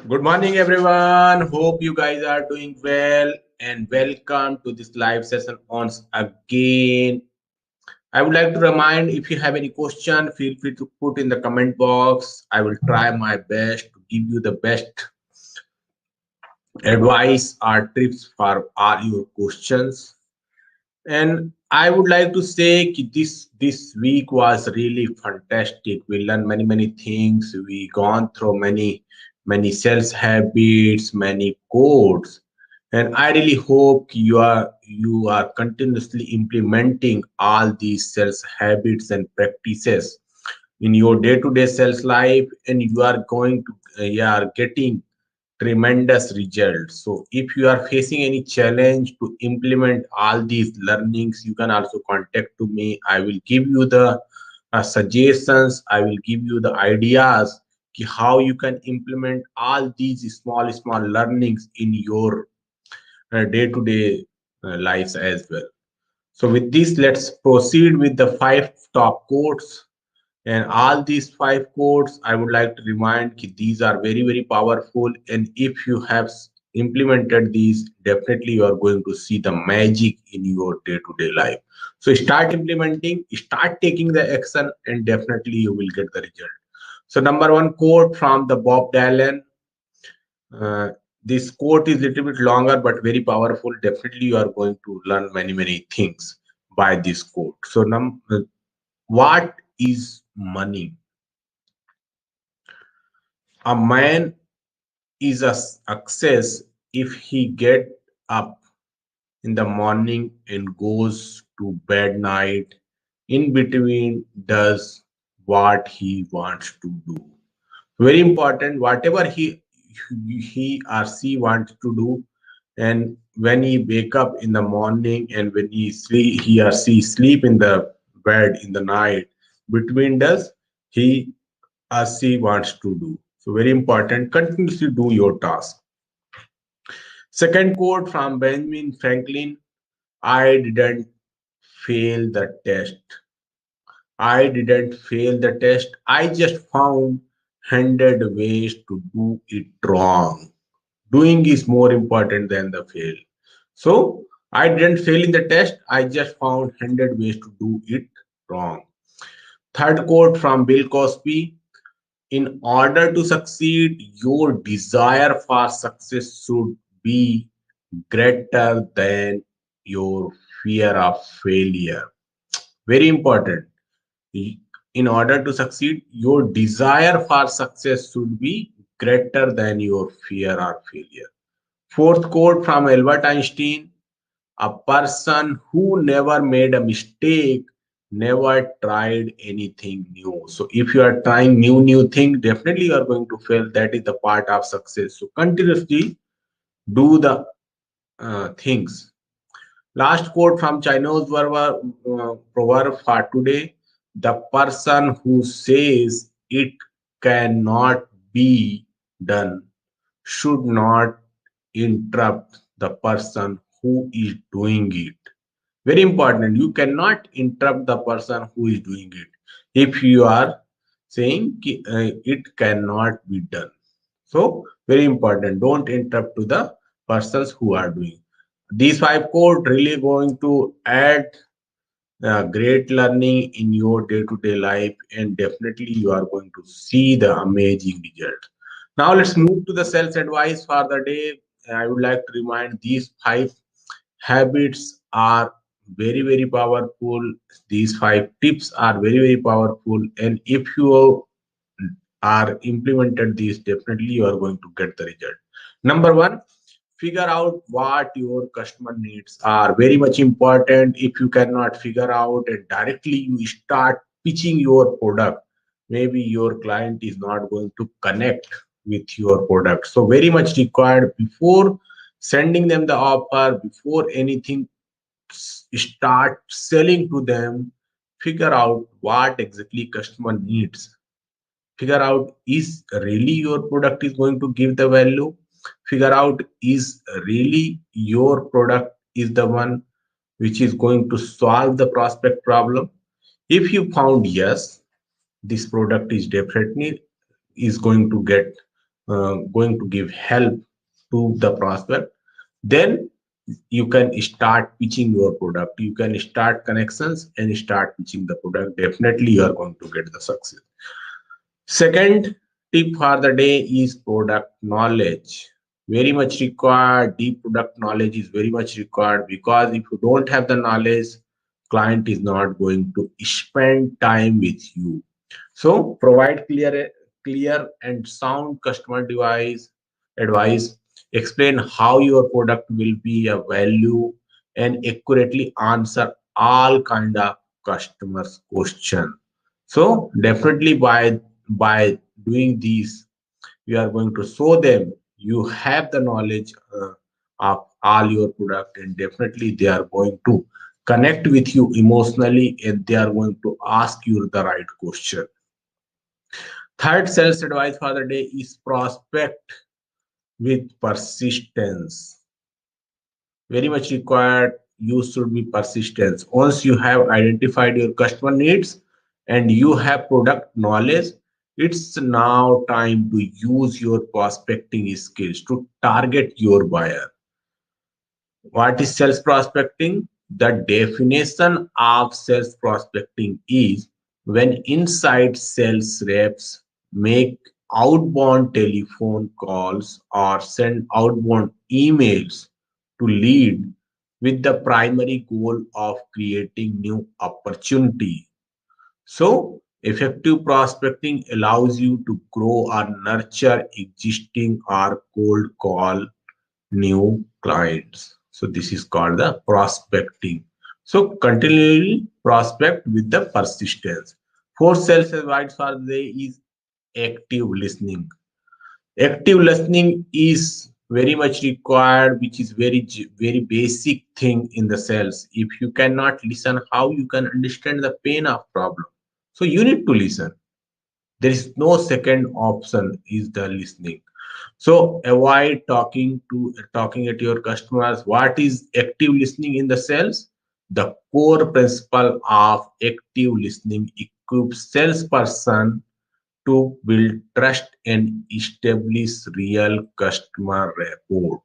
Good morning, everyone. Hope you guys are doing well and welcome to this live session once again. I would like to remind if you have any question, feel free to put in the comment box. I will try my best to give you the best advice or tips for all your questions. And I would like to say that this week was really fantastic. We learned many things. We gone through many sales habits, many codes, and I really hope you are continuously implementing all these sales habits and practices in your day-to-day sales life, and you are going to you are getting tremendous results. So if you are facing any challenge to implement all these learnings, you can also contact to me. I will give you the suggestions. I will give you the ideas how you can implement all these small learnings in your day-to-day lives as well. So with this, let's proceed with the five top quotes. And all these five codes, I would like to remind that these are very powerful. And if you have implemented these, definitely you are going to see the magic in your day-to-day life. So start implementing, start taking the action, and definitely you will get the result. So number one quote from the Bob Dylan. Uh, this quote is little bit longer but very powerful. Definitely you are going to learn many things by this quote. So what is money? A man is a success if he get up in the morning and goes to bed night in between does what he wants to do. Very important, whatever he or she wants to do, and when he wake up in the morning and when he or she sleep in the bed in the night, between does he as he wants to do. So very important, continuously do your task. Second quote from Benjamin Franklin, I didn't fail the test. I didn't fail the test. I just found 100 ways to do it wrong. Doing is more important than the fail. So I didn't fail in the test. I just found 100 ways to do it wrong. Third quote from Bill Cosby, in order to succeed, your desire for success should be greater than your fear of failure. Very important. In order to succeed, your desire for success should be greater than your fear or failure. Fourth quote from Albert Einstein, a person who never made a mistake never tried anything new. So if you are trying new thing, definitely you are going to fail. That is the part of success. So continuously do the things. Last quote from Chinese proverb for today, the person who says it cannot be done should not interrupt the person who is doing it. Very important. You cannot interrupt the person who is doing it. If you are saying it cannot be done. So very important. Don't interrupt to the persons who are doing. These five code really going to add great learning in your day-to-day life, and definitely you are going to see the amazing result. Now let's move to the sales advice for the day. I would like to remind these five habits are very powerful. These five tips are very powerful, and if you are implemented these, definitely you are going to get the result. Number one, figure out what your customer needs are. Very much important. If you cannot figure out and directly you start pitching your product, maybe your client is not going to connect with your product. So very much required before sending them the offer, before anything start selling to them, figure out what exactly customer needs. Figure out is really your product is going to give the value. Figure out is really your product is the one which is going to solve the prospect problem. If you found yes, this product is definitely is going to get going to give help to the prospect, then you can start pitching your product. You can start connections and start pitching the product. Definitely you are going to get the success. Second tip for the day is product knowledge. Very much required. Deep product knowledge is very much required, because if you don't have the knowledge, client is not going to spend time with you. So provide clear and sound customer device advice. Explain how your product will be a value, and accurately answer all kind of customers' question. So definitely by doing these, you are going to show them you have the knowledge of all your product, and definitely they are going to connect with you emotionally, and they are going to ask you the right question. Third sales advice for the day is prospect with persistence. Very much required. You should be persistent. Once you have identified your customer needs and you have product knowledge, it's now time to use your prospecting skills to target your buyer. What is sales prospecting? The definition of sales prospecting is when inside sales reps make outbound telephone calls or send outbound emails to lead, with the primary goal of creating new opportunity. So, effective prospecting allows you to grow or nurture existing or cold call new clients. So this is called the prospecting. So continually prospect with the persistence. Fourth sales advice for the day is active listening. Active listening is very much required, which is very basic thing in the sales. If you cannot listen, how you can understand the pain of problem? So you need to listen. There is no second option is the listening. So avoid talking at your customers. What is active listening in the sales? The core principle of active listening equips salesperson to build trust and establish real customer rapport.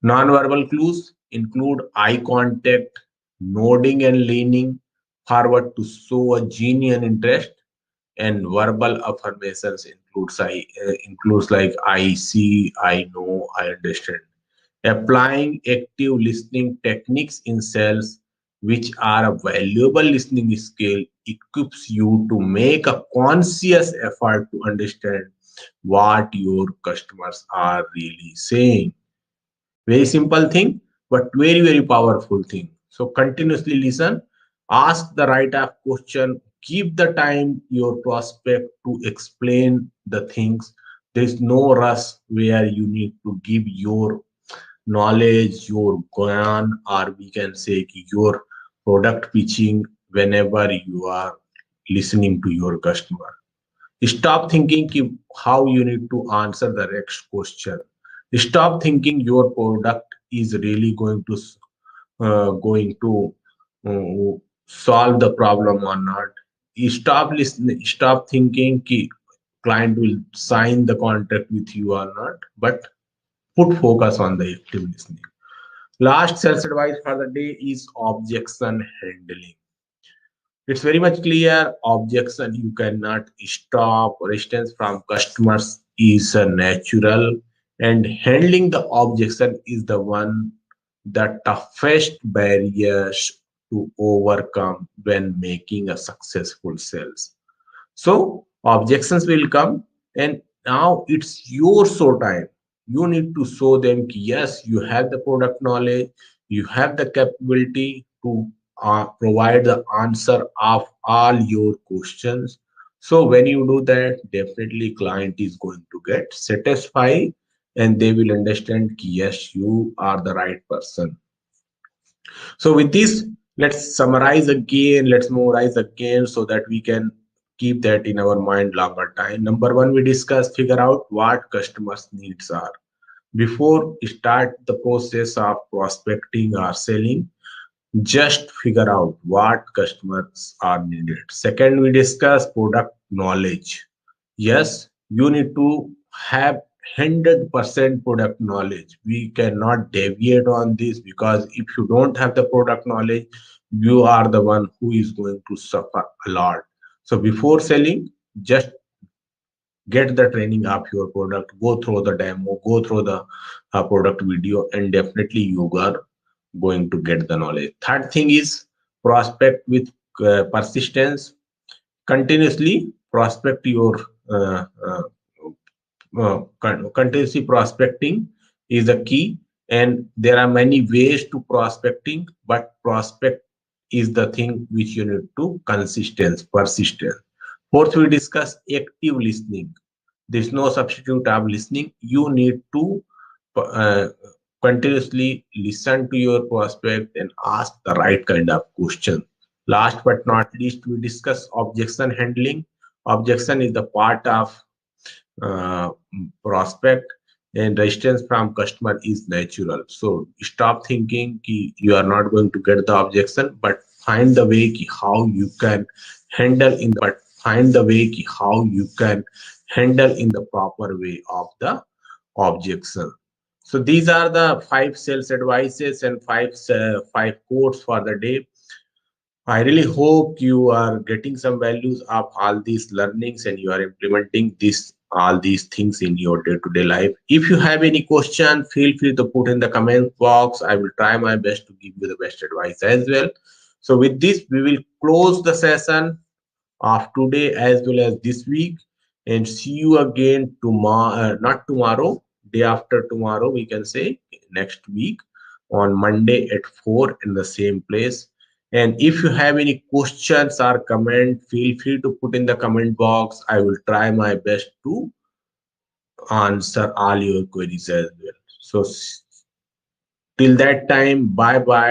Nonverbal clues include eye contact, nodding and leaning forward to show a genuine interest, and verbal affirmations includes like I see, I know, I understand. Applying active listening techniques in sales, which are a valuable listening skill, equips you to make a conscious effort to understand what your customers are really saying. Very simple thing, but very powerful thing. So continuously listen, ask the right of question, give the time your prospect to explain the things. There is no rush where you need to give your knowledge, your gyan, or we can say your product pitching whenever you are listening to your customer. Stop thinking how you need to answer the next question. Stop thinking your product is really going to solve the problem or not. Stop listening. Stop thinking ki client will sign the contract with you or not. But put focus on the active listening. Last sales advice for the day is objection handling. It's very much clear. Objection you cannot stop. Resistance from customers is a natural, and handling the objection is the one the toughest barriers to overcome when making a successful sales. So objections will come, and now it's your show time. You need to show them yes, you have the product knowledge, you have the capability to provide the answer of all your questions. So when you do that, definitely client is going to get satisfied, and they will understand yes, you are the right person. So with this, let's summarize again, let's memorize again so that we can keep that in our mind longer time. Number one, we discuss, figure out what customers' needs are. Before you start the process of prospecting or selling, just figure out what customers are needed. Second, we discuss product knowledge. Yes, you need to have 100% product knowledge. We cannot deviate on this, because if you don't have the product knowledge, you are the one who is going to suffer a lot. So before selling, just get the training of your product, go through the demo, go through the product video, and definitely you are going to get the knowledge. Third thing is prospect with persistence. Continuously prospect your continuously prospecting is the key, and there are many ways to prospecting, but prospect is the thing which you need to consistent persistent. Fourth, we discuss active listening. There's no substitute of listening. You need to uh, continuously listen to your prospect and ask the right kind of question. Last but not least, we discuss objection handling. Objection is the part of uh, prospect, and resistance from customer is natural. So stop thinking ki you are not going to get the objection, but find the way ki how you can handle in the proper way of the objection. So these are the five sales advices and five quotes for the day. I really hope you are getting some values of all these learnings, and you are implementing this all these things in your day-to-day life. If you have any question, feel free to put in the comment box. I will try my best to give you the best advice as well. So with this, we will close the session of today as well as this week, and see you again tomorrow, not tomorrow, day after tomorrow, we can say next week, on Monday at 4 in the same place. And if you have any questions or comment, feel free to put in the comment box. I will try my best to answer all your queries as well. So till that time, bye bye.